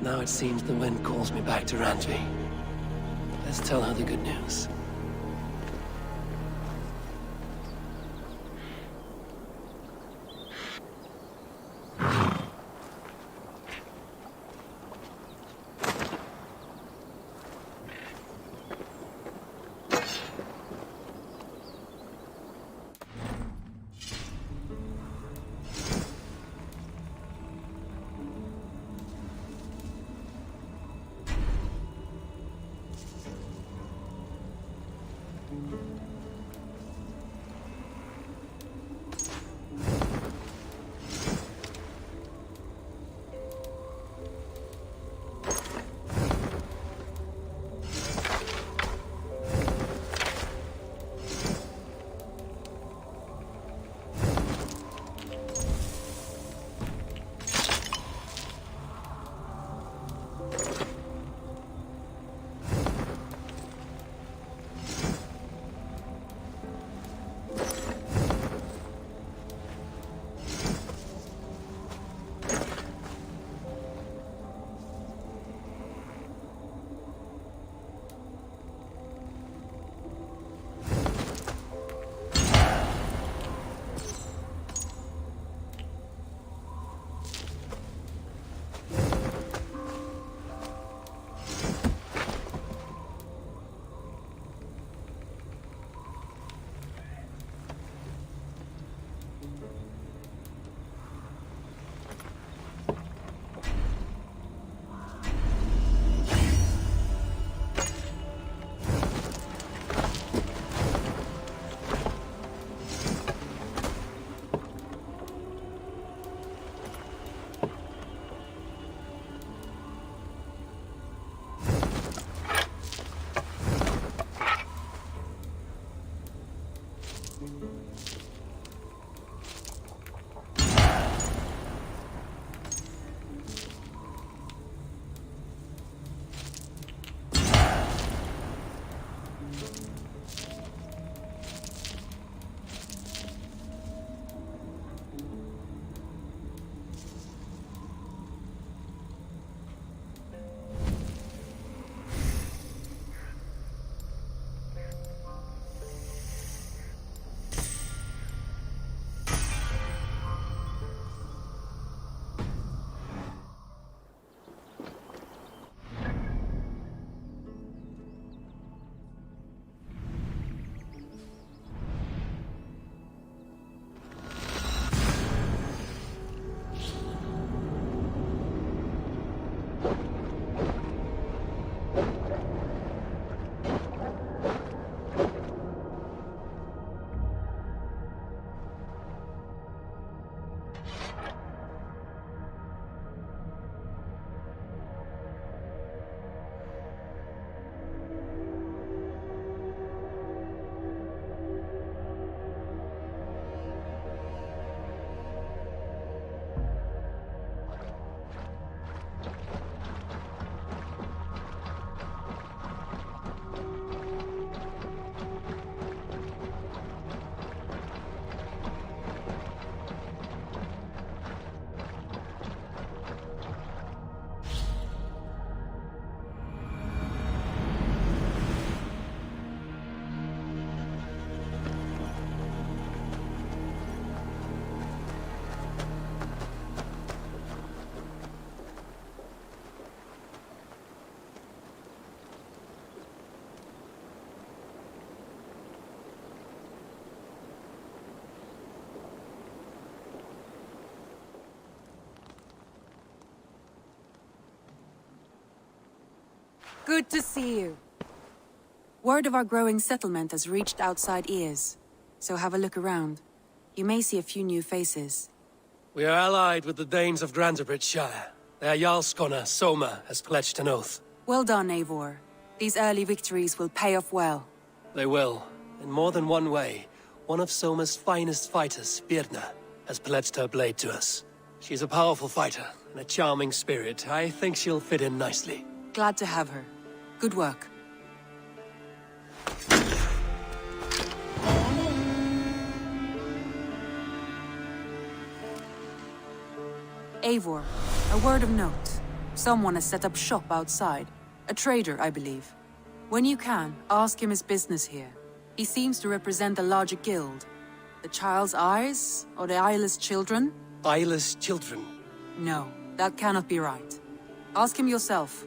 Now it seems the wind calls me back to Randvi. Let's tell her the good news. Good to see you. Word of our growing settlement has reached outside ears, so have a look around. You may see a few new faces. We are allied with the Danes of Shire. Their Jarl Skona, Soma, has pledged an oath. Well done, Eivor. These early victories will pay off well. They will. In more than one way, one of Soma's finest fighters, Birna, has pledged her blade to us. She's a powerful fighter and a charming spirit. I think she'll fit in nicely. Glad to have her. Good work. Eivor, a word of note. Someone has set up shop outside. A trader, I believe. When you can, ask him his business here. He seems to represent a larger guild. The Child's Eyes? Or the Eyeless Children? Eyeless children. No, that cannot be right. Ask him yourself.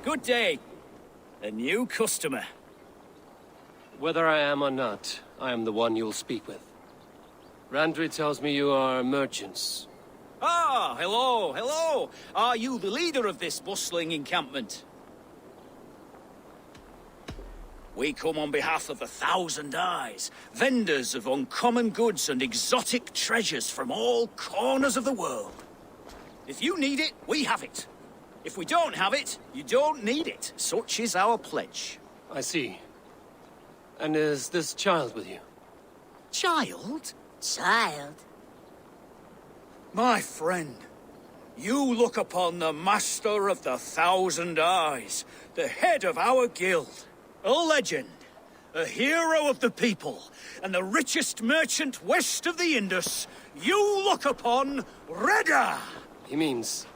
Good day. A new customer. Whether I am or not, I am the one you'll speak with. Randri tells me you are merchants. Ah, hello, hello. Are you the leader of this bustling encampment? We come on behalf of 1,000 Eyes, vendors of uncommon goods and exotic treasures from all corners of the world. If you need it, we have it. If we don't have it, you don't need it. Such is our pledge. I see. And is this child with you? Child? Child? My friend, you look upon the master of the 1,000 Eyes, the head of our guild, a legend, a hero of the people, and the richest merchant west of the Indus. You look upon Reda! He means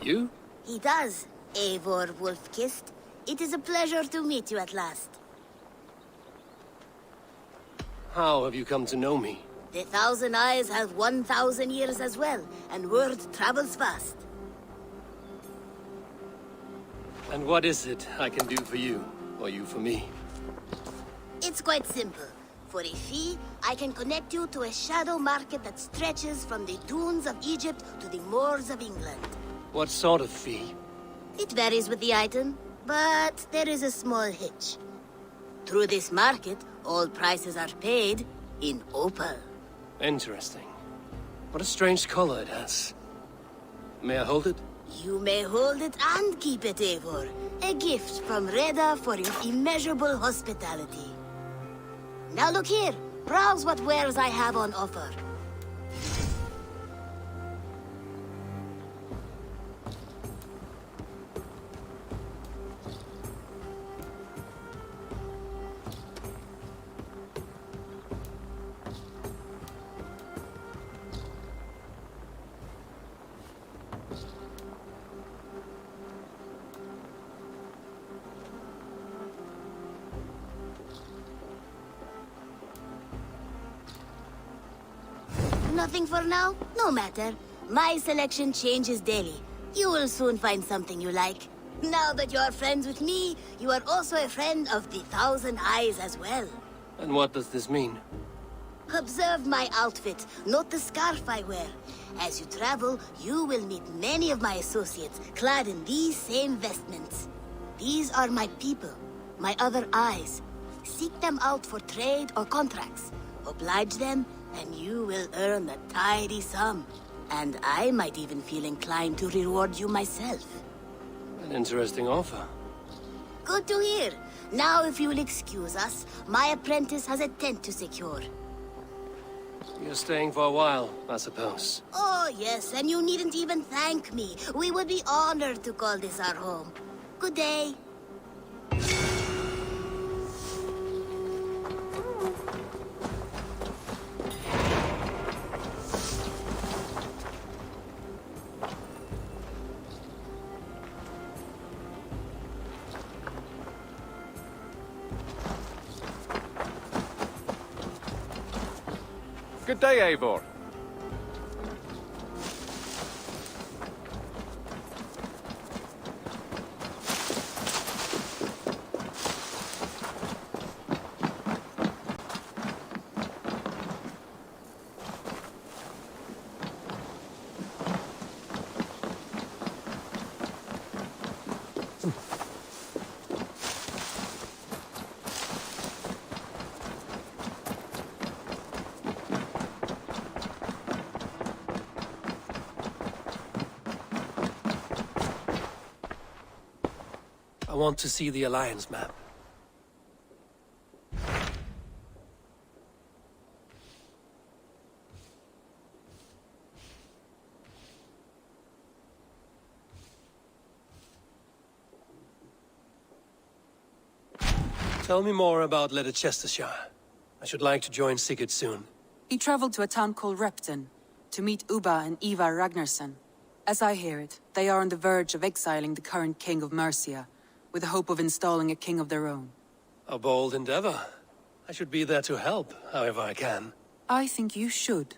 you? He does, Eivor Wolf-Kissed. It is a pleasure to meet you at last. How have you come to know me? The 1,000 Eyes have 1,000 years as well, and word travels fast. And what is it I can do for you, or you for me? It's quite simple. For a fee, I can connect you to a shadow market that stretches from the dunes of Egypt to the moors of England. What sort of fee? It varies with the item, but there is a small hitch. Through this market, all prices are paid in opal. Interesting. What a strange color it has. May I hold it? You may hold it and keep it, Eivor. A gift from Reda for your immeasurable hospitality. Now look here. Browse what wares I have on offer. Nothing for now? No matter. My selection changes daily. You will soon find something you like. Now that you are friends with me, you are also a friend of the 1,000 Eyes as well. And what does this mean? Observe my outfit, note the scarf I wear. As you travel, you will meet many of my associates, clad in these same vestments. These are my people, my other eyes. Seek them out for trade or contracts. Oblige them, and you will earn a tidy sum. And I might even feel inclined to reward you myself. An interesting offer. Good to hear. Now, if you will excuse us, my apprentice has a tent to secure. You're staying for a while, I suppose. Oh, yes, and you needn't even thank me. We would be honored to call this our home. Good day. Good day, Eivor. want to see the Alliance map. Tell me more about Leicestershire. I should like to join Sigurd soon. He traveled to a town called Repton to meet Ubba and Ivar Ragnarsson. As I hear it, they are on the verge of exiling the current king of Mercia, with the hope of installing a king of their own. A bold endeavor. I should be there to help, however I can. I think you should.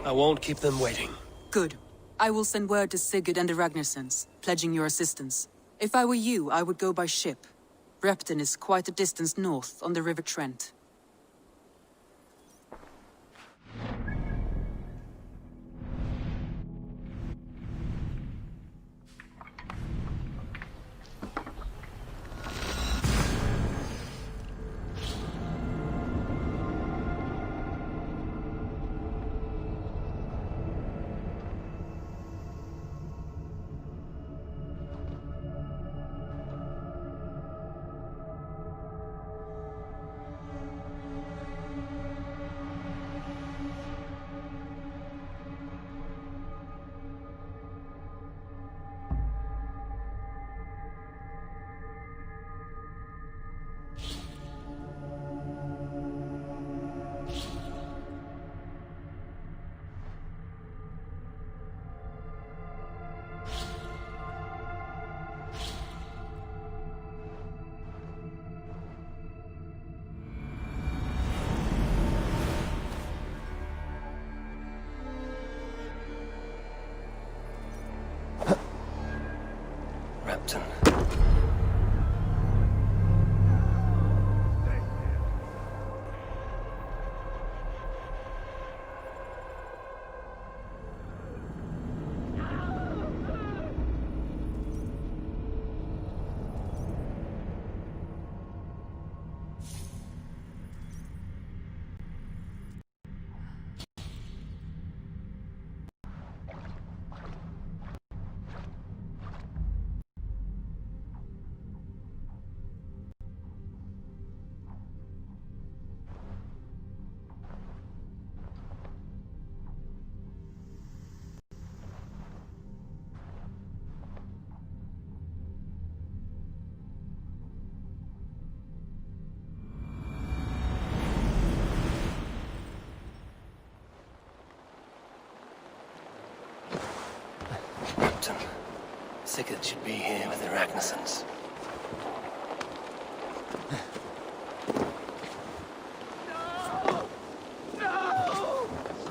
I won't keep them waiting. Good. I will send word to Sigurd and the Ragnarssons, pledging your assistance. If I were you, I would go by ship. Repton is quite a distance north on the River Trent. Repton. Repton. Sigurd should be here with the Ragnarssons.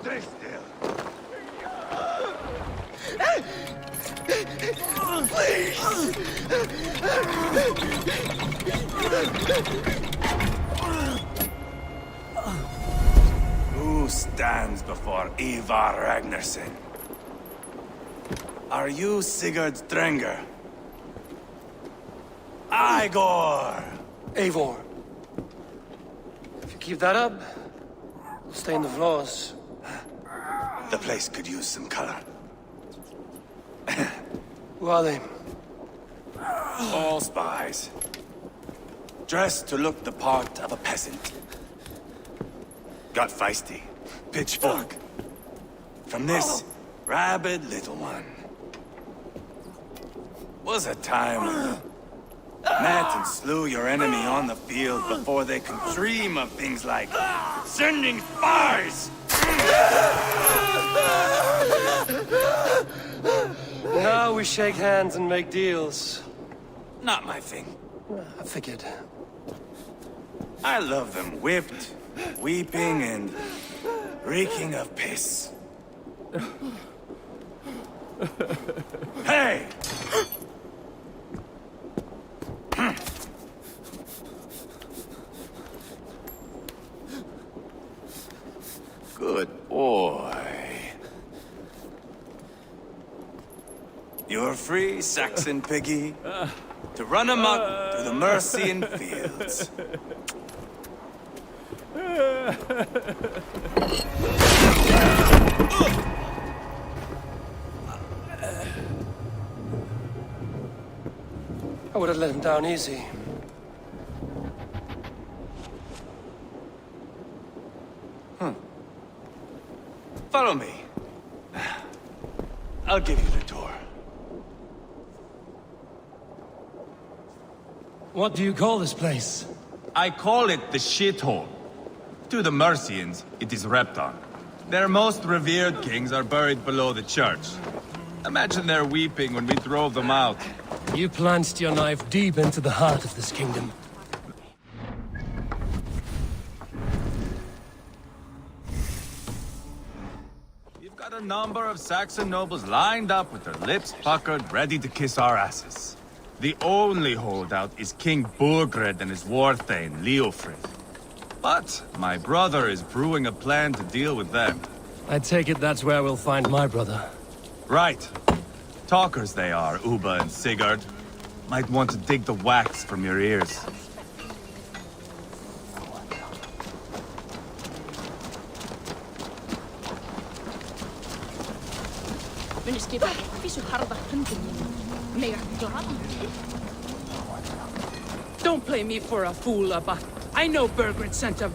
Stay still. Who stands before Ivar Ragnarsson? Are you Sigurd Strenger? Igor! Eivor. If you keep that up, we'll stain the floors. The place could use some color. Who are they? All spies. Dressed to look the part of a peasant. Got feisty. Pitchfork. From this rabid little one. Was a time when you met and slew your enemy on the field before they could dream of things like sending spies! Now we shake hands and make deals. Not my thing. I figured. I love them whipped, weeping, and reeking of piss. Hey! Good boy. You're free, Saxon piggy, to run amok through the Mercian fields. I would have let him down easy. Follow me. I'll give you the tour. What do you call this place? I call it the shithole. To the Mercians, it is Repton. Their most revered kings are buried below the church. Imagine their weeping when we drove them out. You plunged your knife deep into the heart of this kingdom. We've got a number of Saxon nobles lined up with their lips puckered, ready to kiss our asses. The only holdout is King Burgred and his war thane, Leofrid. But my brother is brewing a plan to deal with them. I take it that's where we'll find my brother. Right. Talkers they are, Uba and Sigurd. Might want to dig the wax from your ears. Don't play me for a fool, Abba. I know Burgred sent a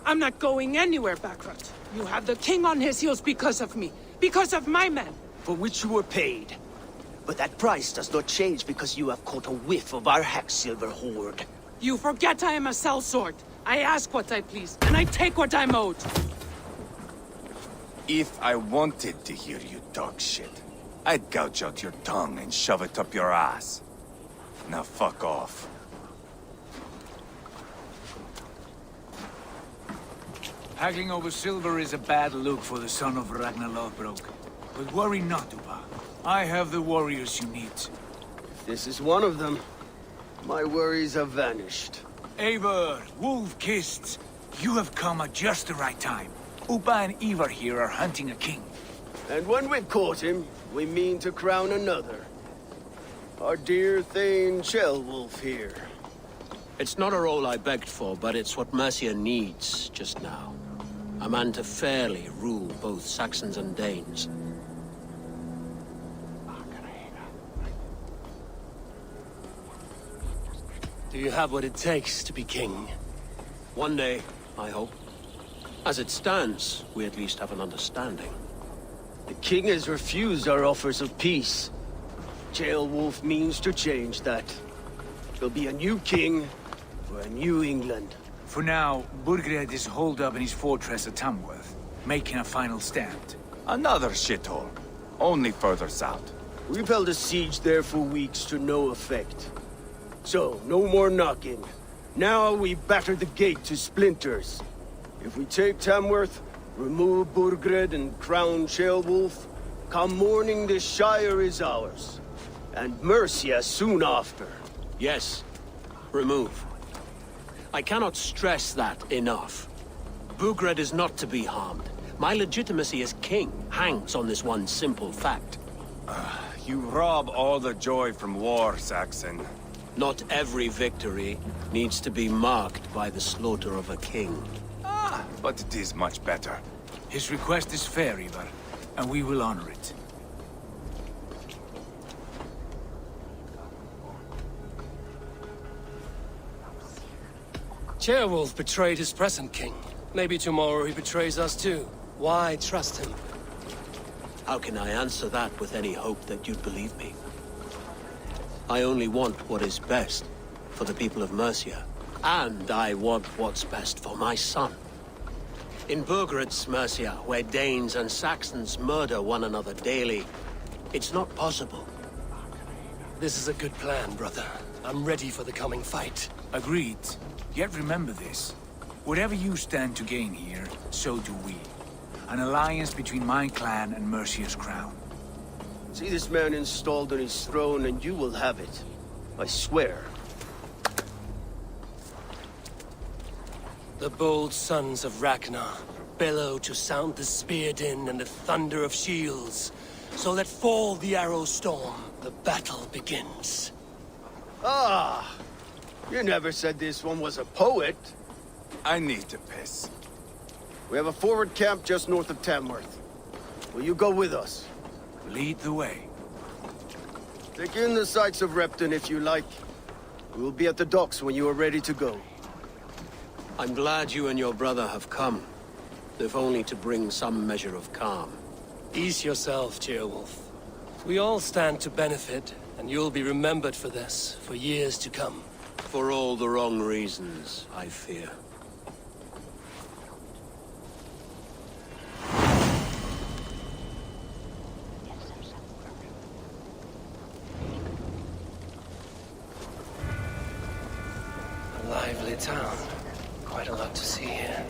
I'm not going anywhere, Backrot. You have the king on his heels because of me. Because of my men. For which you were paid. But that price does not change because you have caught a whiff of our Hacksilver hoard. You forget I am a sellsword. I ask what I please, and I take what I'm owed. If I wanted to hear you talk shit, I'd gouge out your tongue and shove it up your ass. Now fuck off. Haggling over silver is a bad look for the son of Ragnar Lothbrok. But worry not, Uba. I have the warriors you need. This is one of them. My worries have vanished. Eivor, Wolf-Kissed, you have come at just the right time. Uba and Ivar here are hunting a king. And when we've caught him, we mean to crown another. Our dear Thane Ceolwulf here. It's not a role I begged for, but it's what Mercia needs just now. A man to fairly rule both Saxons and Danes. Do you have what it takes to be king? One day, I hope. As it stands, we at least have an understanding. The king has refused our offers of peace. Ceolwulf means to change that. There'll be a new king for a new England. For now, Burgred is holed up in his fortress at Tamworth, making a final stand. Another shithole. Only further south. We've held a siege there for weeks to no effect. So, no more knocking. Now we batter the gate to splinters. If we take Tamworth, remove Burgred and crown Ceolwulf, come morning the Shire is ours. And Mercia soon after. Yes, remove. I cannot stress that enough. Burgred is not to be harmed. My legitimacy as king hangs on this one simple fact. You rob all the joy from war, Saxon. Not every victory needs to be marked by the slaughter of a king. But it is much better. His request is fair, Ivar, and we will honor it. Ceolwulf betrayed his present king. Maybe tomorrow he betrays us too. Why trust him? How can I answer that with any hope that you'd believe me? I only want what is best for the people of Mercia. And I want what's best for my son. In Burgred's Mercia, where Danes and Saxons murder one another daily, it's not possible. This is a good plan, brother. I'm ready for the coming fight. Agreed. Yet remember this. Whatever you stand to gain here, so do we. An alliance between my clan and Mercia's crown. See this man installed on his throne and you will have it. I swear. The bold sons of Ragnar bellow to sound the spear din and the thunder of shields. So let fall the arrow storm. The battle begins. Ah, you never said this one was a poet. I need to piss. We have a forward camp just north of Tamworth. Will you go with us? Lead the way. Take in the sights of Repton if you like. We will be at the docks when you are ready to go. I'm glad you and your brother have come, if only to bring some measure of calm. Ease yourself, Ceolwulf. We all stand to benefit, and you'll be remembered for this, for years to come. For all the wrong reasons, I fear. A lively town. Quite a lot to see here.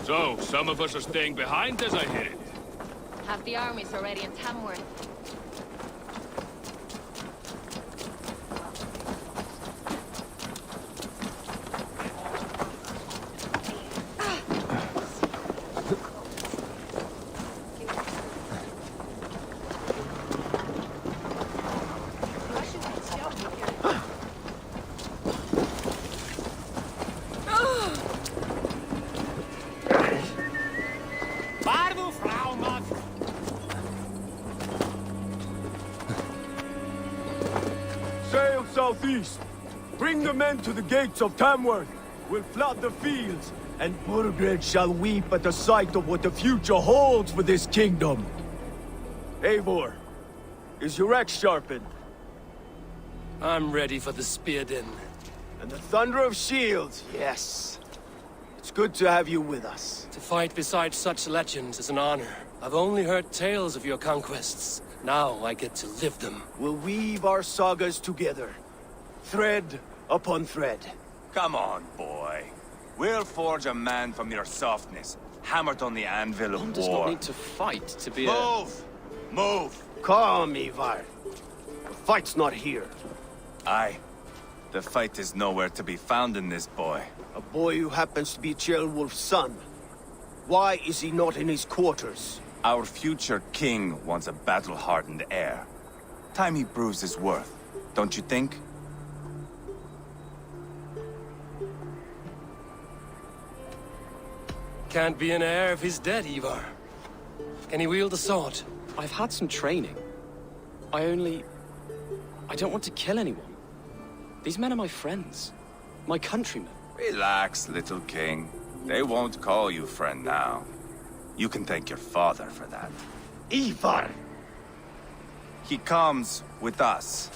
So, some of us are staying behind as I hear it. Half the army's already in Tamworth. Sail southeast. Bring the men to the gates of Tamworth. We'll flood the fields, and Burgred shall weep at the sight of what the future holds for this kingdom. Eivor, is your axe sharpened? I'm ready for the spear din. And the thunder of shields, yes. It's good to have you with us. To fight beside such legends is an honor. I've only heard tales of your conquests. Now I get to live them. We'll weave our sagas together, thread upon thread. Come on, boy. We'll forge a man from your softness, hammered on the anvil of One war. does not need to fight to be Move! Move! Calm, Ivar. The fight's not here. Aye. The fight is nowhere to be found in this boy. A boy who happens to be Ceolwulf's son. Why is he not in his quarters? Our future king wants a battle-hardened heir. Time he proves his worth, don't you think? Can't be an heir if he's dead, Ivar. Can he wield a sword? I've had some training. I don't want to kill anyone. These men are my friends. My countrymen. Relax, little king. They won't call you friend now. You can thank your father for that. Ivar! He comes with us.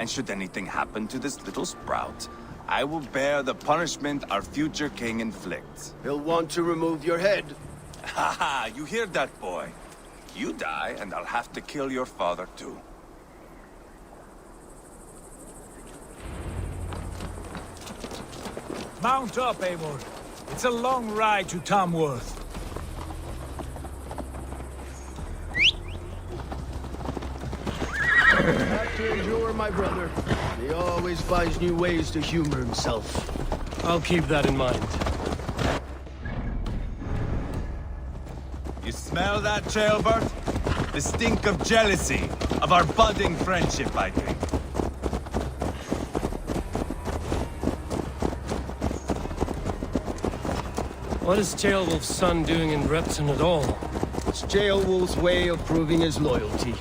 And should anything happen to this little sprout, I will bear the punishment our future king inflicts. He'll want to remove your head. Haha, you hear that, boy? You die, and I'll have to kill your father, too. Mount up, Eivor. It's a long ride to Tamworth. Have to endure, my brother. He always finds new ways to humor himself. I'll keep that in mind. You smell that, Ceolbert? The stink of jealousy, of our budding friendship, I think. What is Ceolwulf's son doing in Repton at all? It's Ceolwulf's way of proving his loyalty.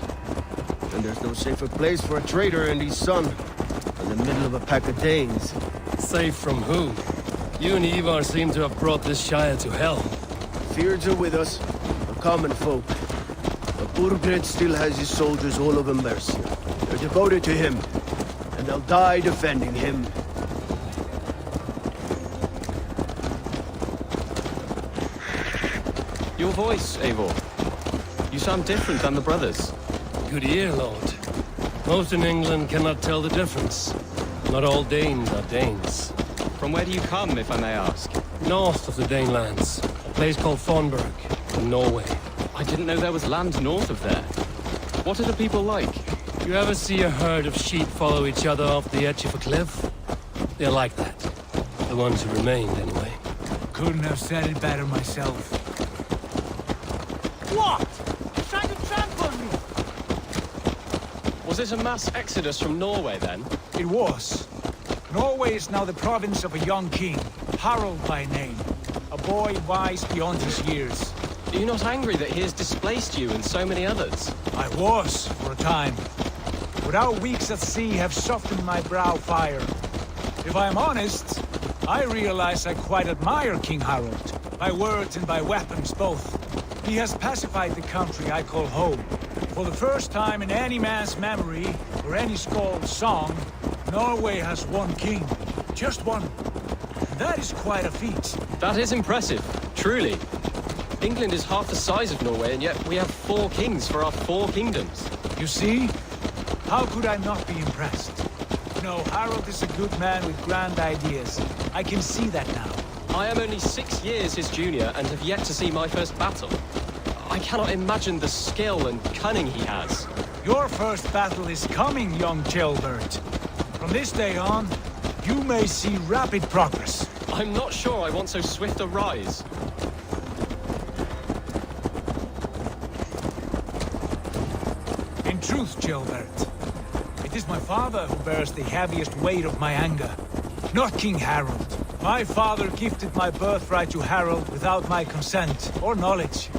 And there's no safer place for a traitor and his son than the middle of a pack of Danes. Safe from who? You and Ivar seem to have brought this Shire to hell. Fears are with us, the common folk. But Burgred still has his soldiers all over Mercia. They're devoted to him, and they'll die defending him. Your voice, Eivor. You sound different than the brothers. Good ear, Lord. Most in England cannot tell the difference. Not all Danes are Danes. From where do you come, if I may ask? North of the Danelands, a place called Thornburg, in Norway. I didn't know there was land north of there. What are the people like? You ever see a herd of sheep follow each other off the edge of a cliff? They're like that. The ones who remained, anyway. Couldn't have said it better myself. What? You're trying to trample me! Was it a mass exodus from Norway, then? It was. Norway is now the province of a young king, Harald by name. A boy wise beyond his years. Are you not angry that he has displaced you and so many others? I was, for a time. But our weeks at sea have softened my brow fire. If I am honest, I realize I quite admire King Harald. By words and by weapons both. He has pacified the country I call home. For the first time in any man's memory, or any skald's song, Norway has one king. Just one. And that is quite a feat. That is impressive, truly. England is half the size of Norway, and yet we have 4 kings for our 4 kingdoms. You see? How could I not be impressed? No, Harald is a good man with grand ideas. I can see that now. I am only 6 years his junior and have yet to see my first battle. I cannot imagine the skill and cunning he has. Your first battle is coming, young Chilbert. From this day on, you may see rapid progress. I'm not sure I want so swift a rise. In truth, Chilbert, it is my father who bears the heaviest weight of my anger, not King Harald. My father gifted my birthright to Harald without my consent or knowledge.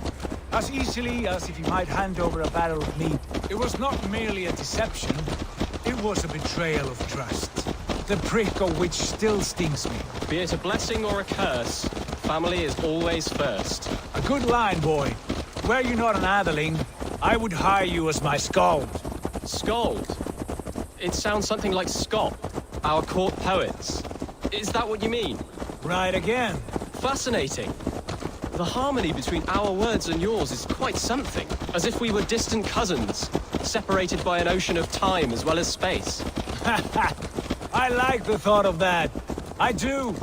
As easily as if he might hand over a barrel of mead. It was not merely a deception, it was a betrayal of trust. The prick of which still stings me. Be it a blessing or a curse, family is always first. A good line, boy. Were you not an atheling, I would hire you as my skald. Skald? It sounds something like Scott, our court poets. Is that what you mean? Right again. Fascinating. The harmony between our words and yours is quite something. As if we were distant cousins, separated by an ocean of time as well as space. I like the thought of that. I do.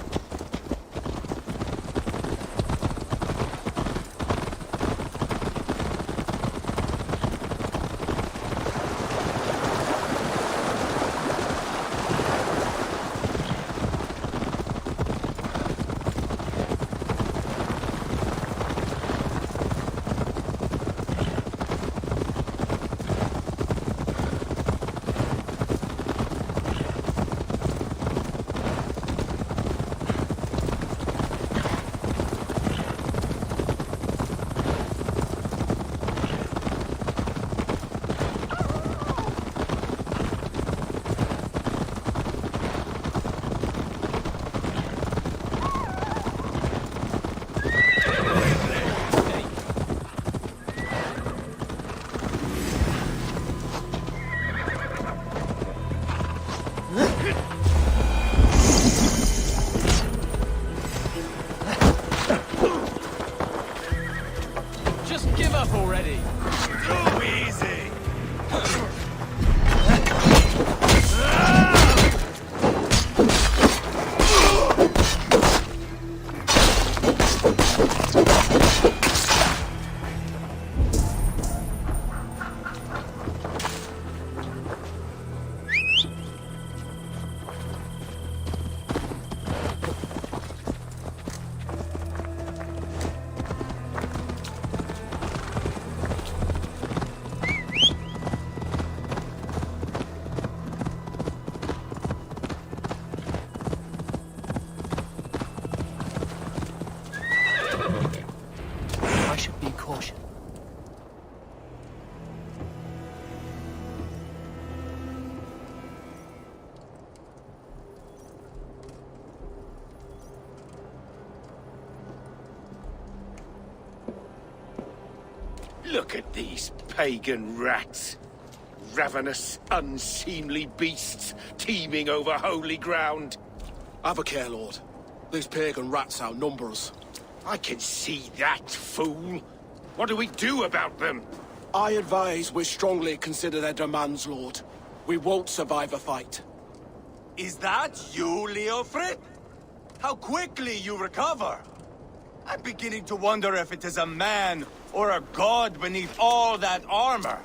Look at these pagan rats. Ravenous, unseemly beasts teeming over holy ground. Have a care, Lord. These pagan rats outnumber us. I can see that, fool. What do we do about them? I advise we strongly consider their demands, Lord. We won't survive a fight. Is that you, Leofrid? How quickly you recover! I'm beginning to wonder if it is a man or a god beneath all that armor.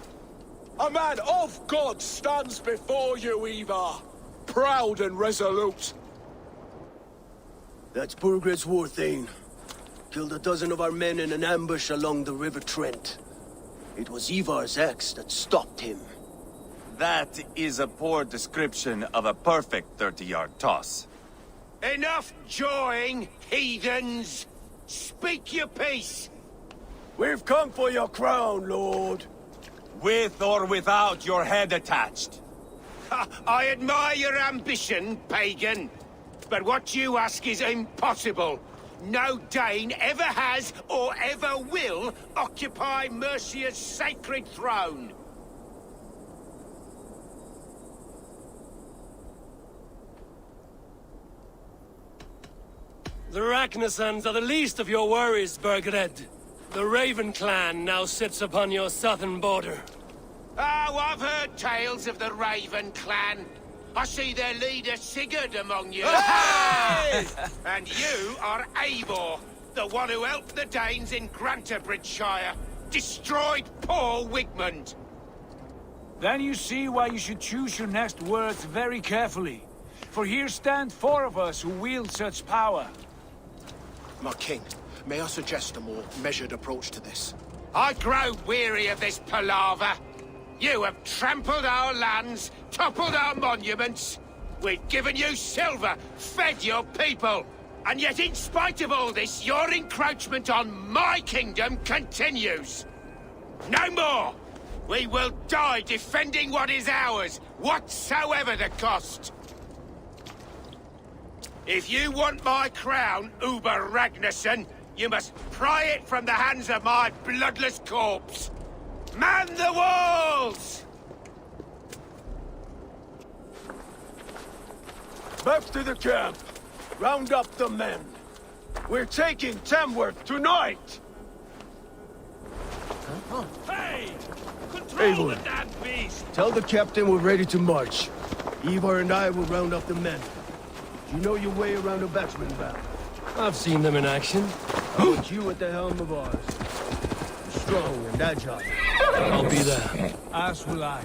A man of God stands before you, Ivar. Proud and resolute. That's Burgred's Warthane. Killed a dozen of our men in an ambush along the River Trent. It was Ivar's axe that stopped him. That is a poor description of a perfect 30-yard toss. Enough jawing, heathens! Speak your piece! We've come for your crown, Lord. With or without your head attached. I admire your ambition, pagan. But what you ask is impossible. No Dane ever has or ever will occupy Mercia's sacred throne. The Ragnarsons are the least of your worries, Burgred. The Raven clan now sits upon your southern border. Oh, I've heard tales of the Raven clan. I see their leader Sigurd among you. Hey! And you are Eivor, the one who helped the Danes in Grantabridgeshire. Destroyed poor Wigmund. Then you see why you should choose your next words very carefully. For here stand 4 of us who wield such power. My king, may I suggest a more measured approach to this? I grow weary of this palaver. You have trampled our lands, toppled our monuments. We've given you silver, fed your people. And yet in spite of all this, your encroachment on my kingdom continues. No more! We will die defending what is ours, whatsoever the cost. If you want my crown, Uber Ragnarsson, you must pry it from the hands of my bloodless corpse. Man the walls! Back to the camp. Round up the men. We're taking Tamworth tonight! Hey! Control the damn beast! Tell the captain we're ready to march. Ivar and I will round up the men. You know your way around a batsman battle. I've seen them in action. How about you at the helm of ours? Strong and agile. I'll be there. As will I.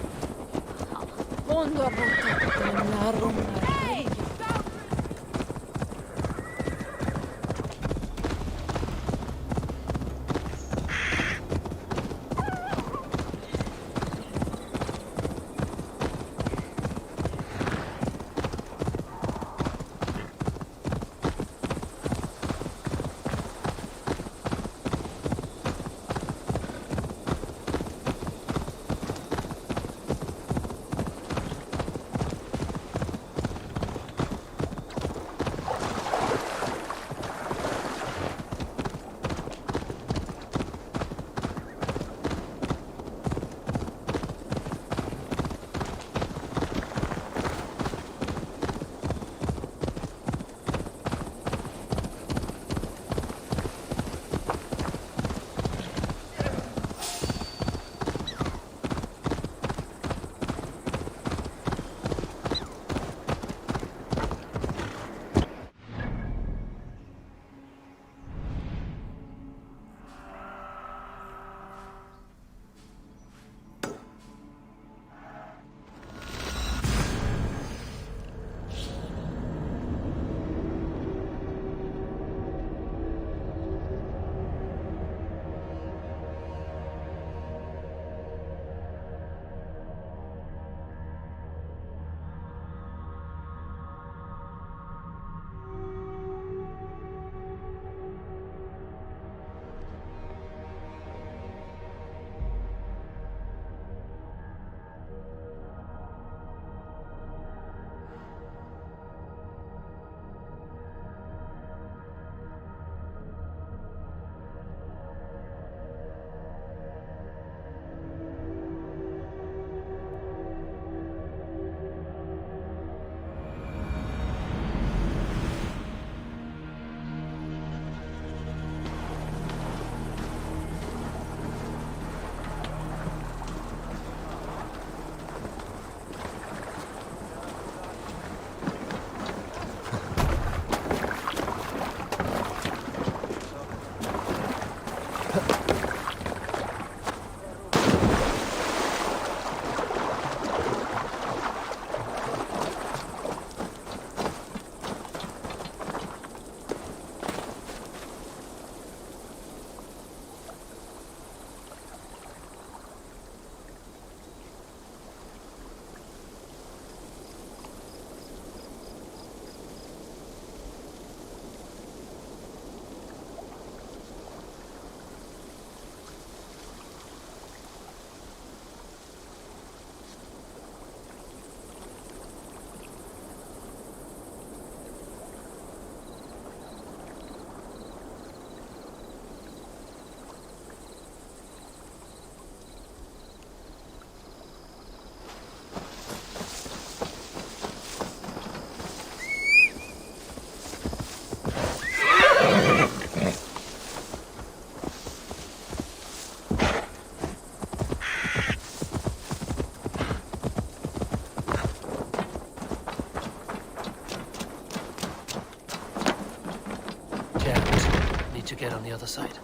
get on the other side.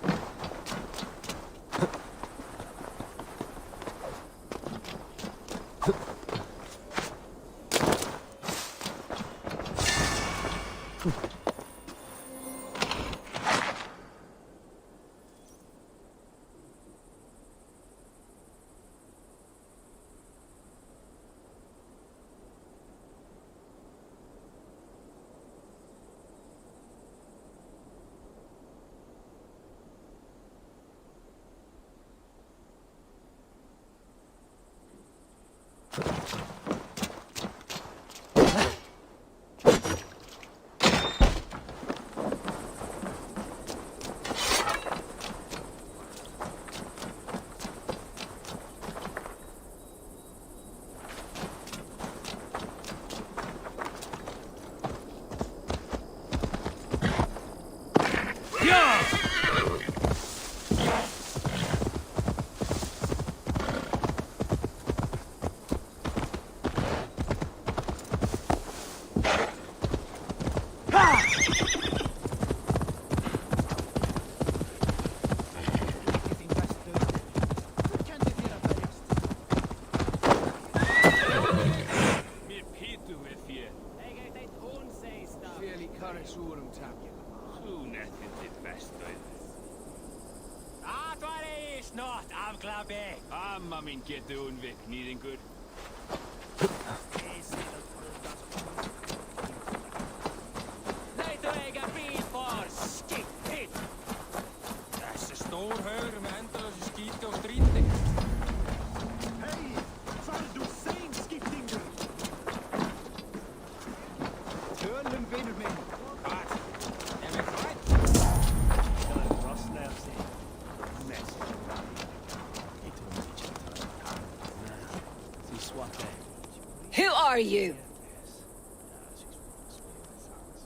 Min get det undvik, needing good. Who are you?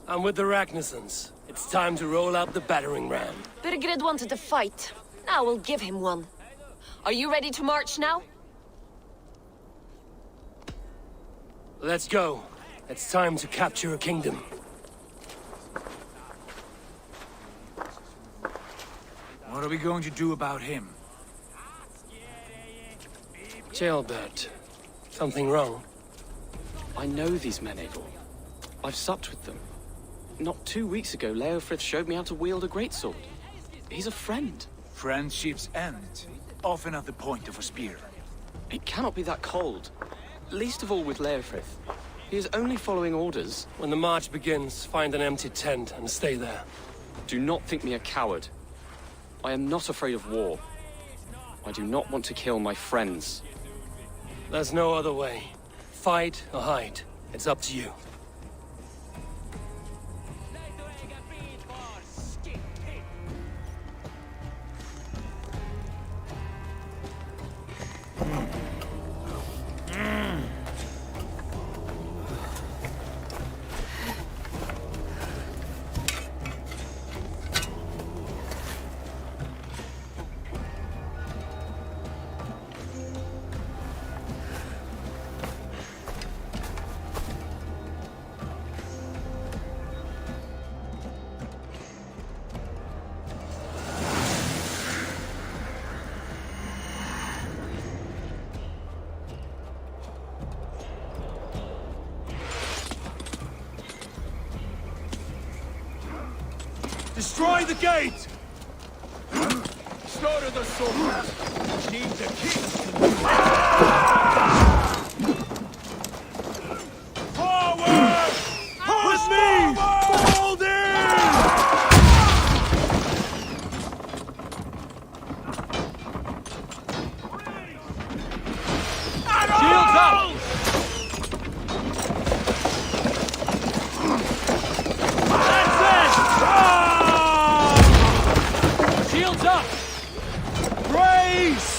I'm with the Ragnarsons. It's time to roll out the battering ram. Birgred wanted to fight. Now we'll give him one. Are you ready to march now? Let's go. It's time to capture a kingdom. What are we going to do about him? Jailbird. Something wrong? I know these men, Eivor. I've supped with them. Not 2 weeks ago, Leofrith showed me how to wield a greatsword. He's a friend. Friendships end, often at the point of a spear. It cannot be that cold. Least of all with Leofrith. He is only following orders. When the march begins, find an empty tent and stay there. Do not think me a coward. I am not afraid of war. I do not want to kill my friends. There's no other way. Fight or hide. It's up to you. Destroy the gate! Slaughter the soldiers! Need the king! Forward! Push me! Hold in! Shields up! Shields up! Brace!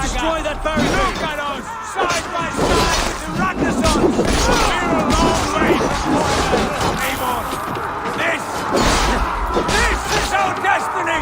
Destroy that barrier! Look at us! Side by side with the Ragnarssons! We're a long way from Eivor! This is our destiny!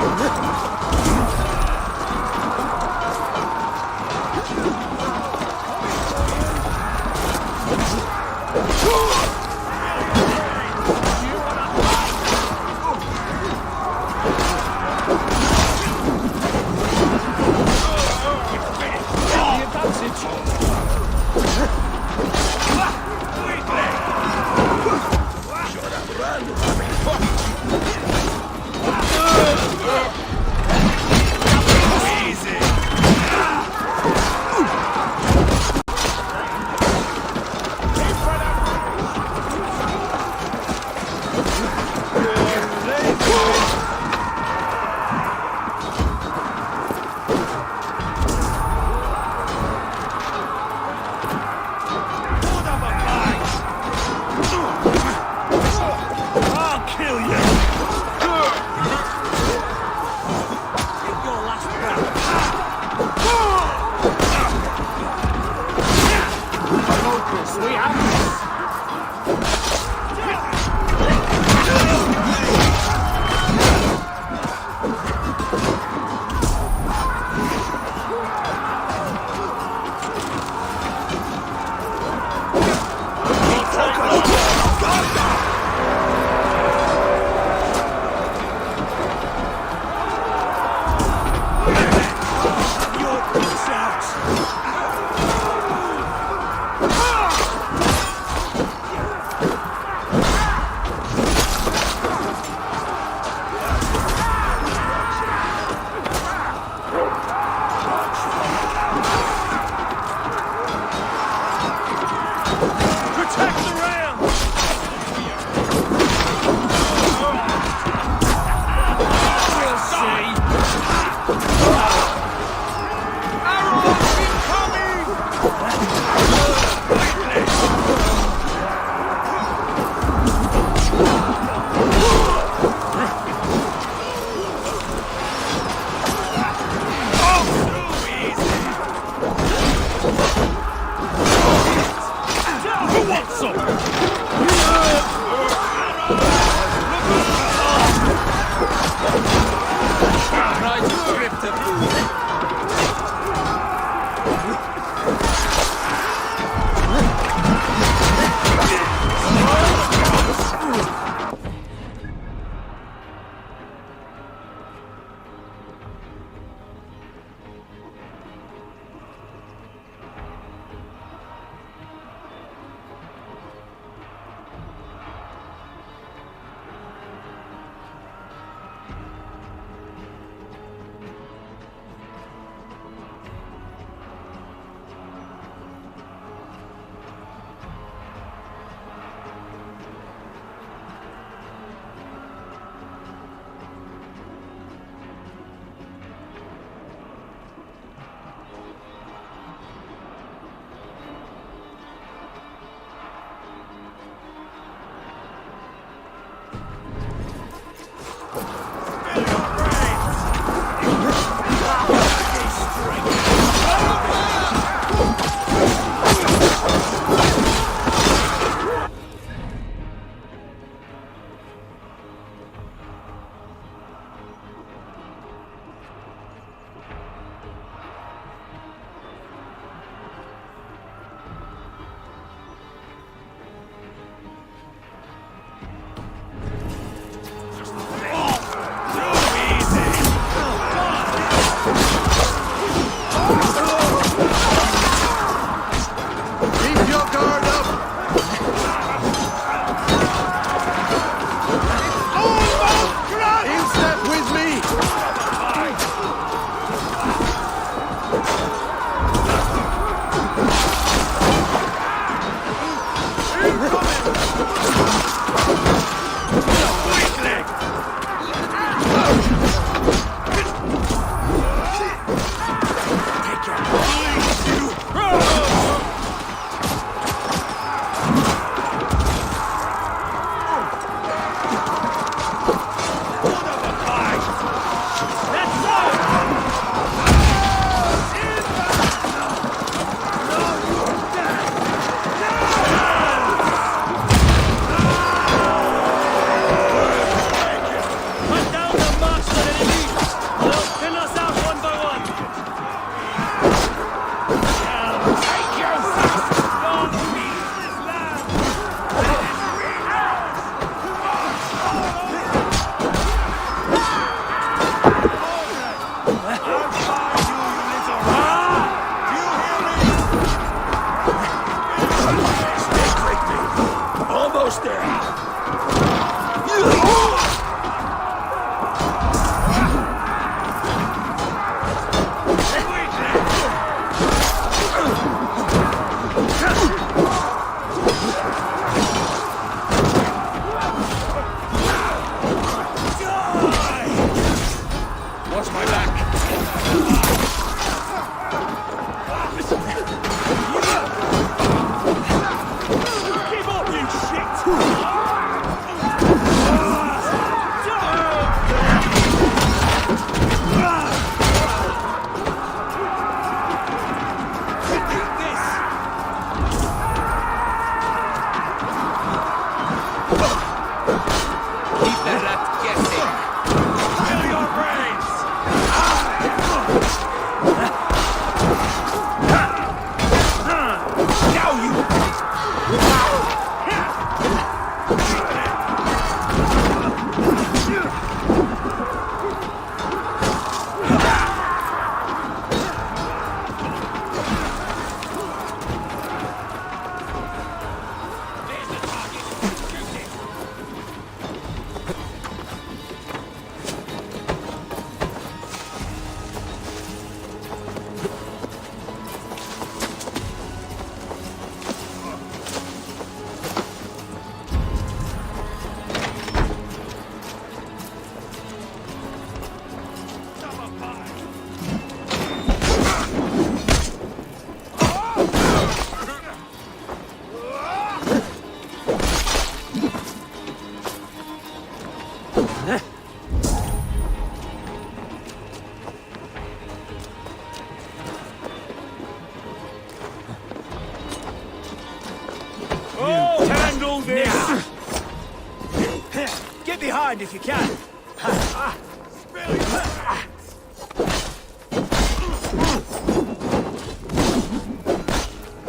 behind if you can.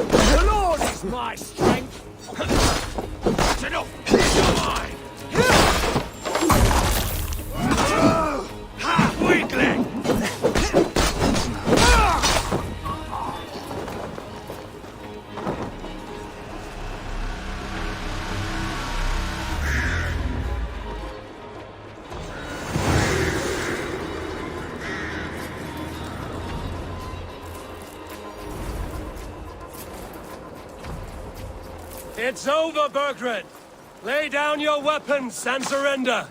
The Lord is my strength. That's enough. You're mine. Ha! Weakling! It's over, Burgred! Lay down your weapons and surrender!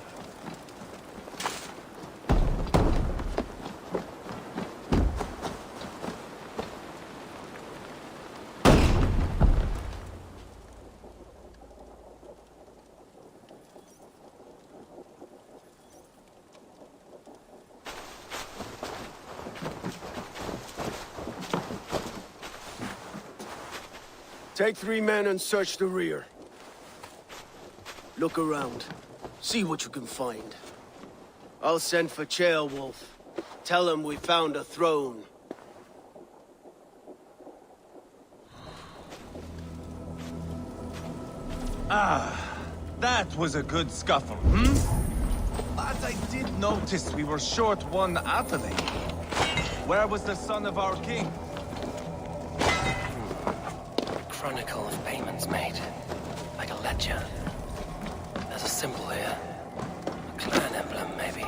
Take 3 men and search the rear. Look around. See what you can find. I'll send for Ceolwulf. Tell him we found a throne. That was a good scuffle, But I did notice we were short one athelate. Where was the son of our king? Chronicle of payments made. Like a ledger. There's a symbol here. A clan emblem, maybe.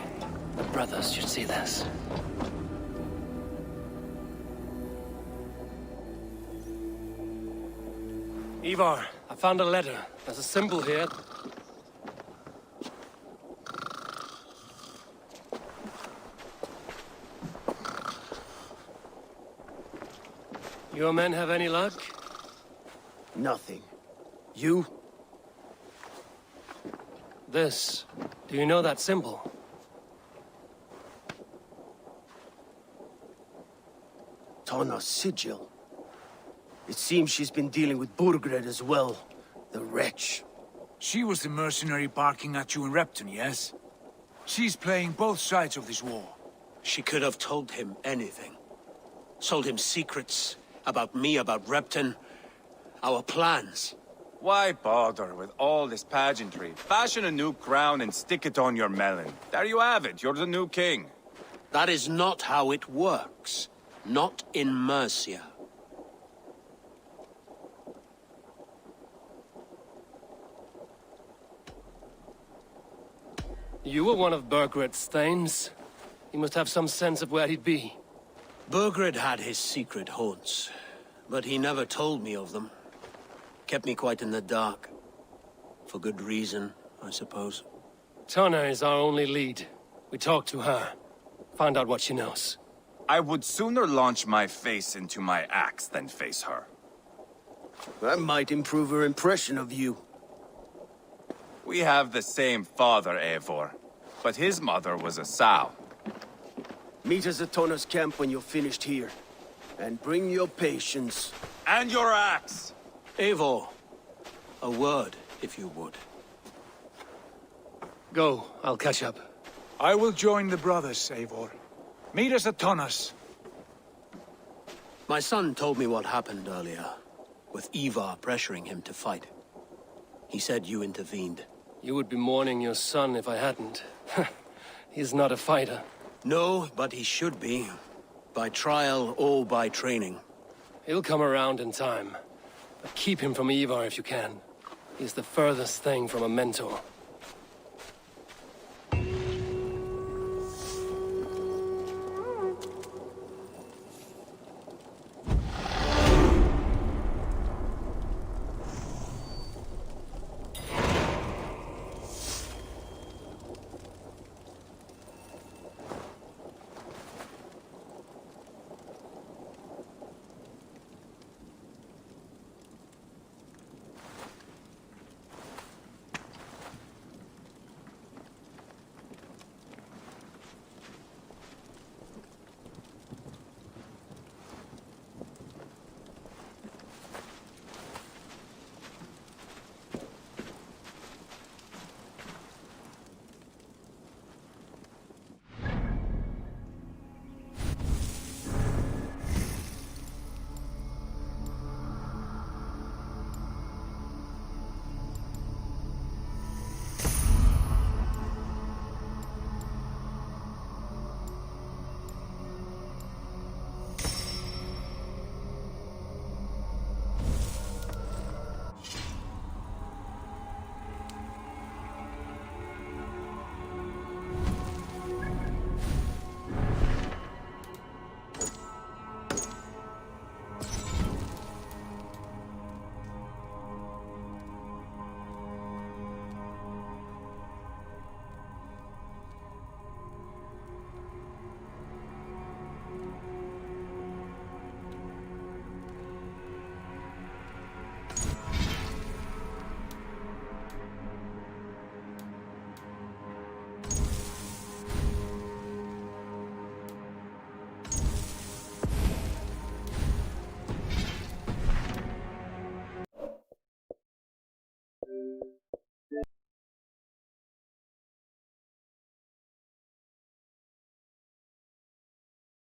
The brothers should see this. Ivar, I found a letter. There's a symbol here. Your men have any luck? Nothing. You? This. Do you know that symbol? Tana's sigil. It seems she's been dealing with Burgred as well. The wretch. She was the mercenary barking at you in Repton, yes? She's playing both sides of this war. She could have told him anything. Told him secrets about me, about Repton, our plans. Why bother with all this pageantry? Fashion a new crown and stick it on your melon. There you have it, you're the new king. That is not how it works. Not in Mercia. You were one of Burgred's thanes. He must have some sense of where he'd be. Burgred had his secret haunts, but he never told me of them. Kept me quite in the dark. For good reason, I suppose. Tana is our only lead. We talk to her. Find out what she knows. I would sooner launch my face into my axe than face her. That might improve her impression of you. We have the same father, Eivor, but his mother was a sow. Meet us at Tana's camp when you're finished here. And bring your patience. And your axe! Eivor, a word, if you would. Go, I'll catch up. I will join the brothers, Eivor. Meet us at Tana's. My son told me what happened earlier, with Ivar pressuring him to fight. He said you intervened. You would be mourning your son if I hadn't. He's not a fighter. No, but he should be. By trial or by training. He'll come around in time. But keep him from Ivar if you can. He's the furthest thing from a mentor.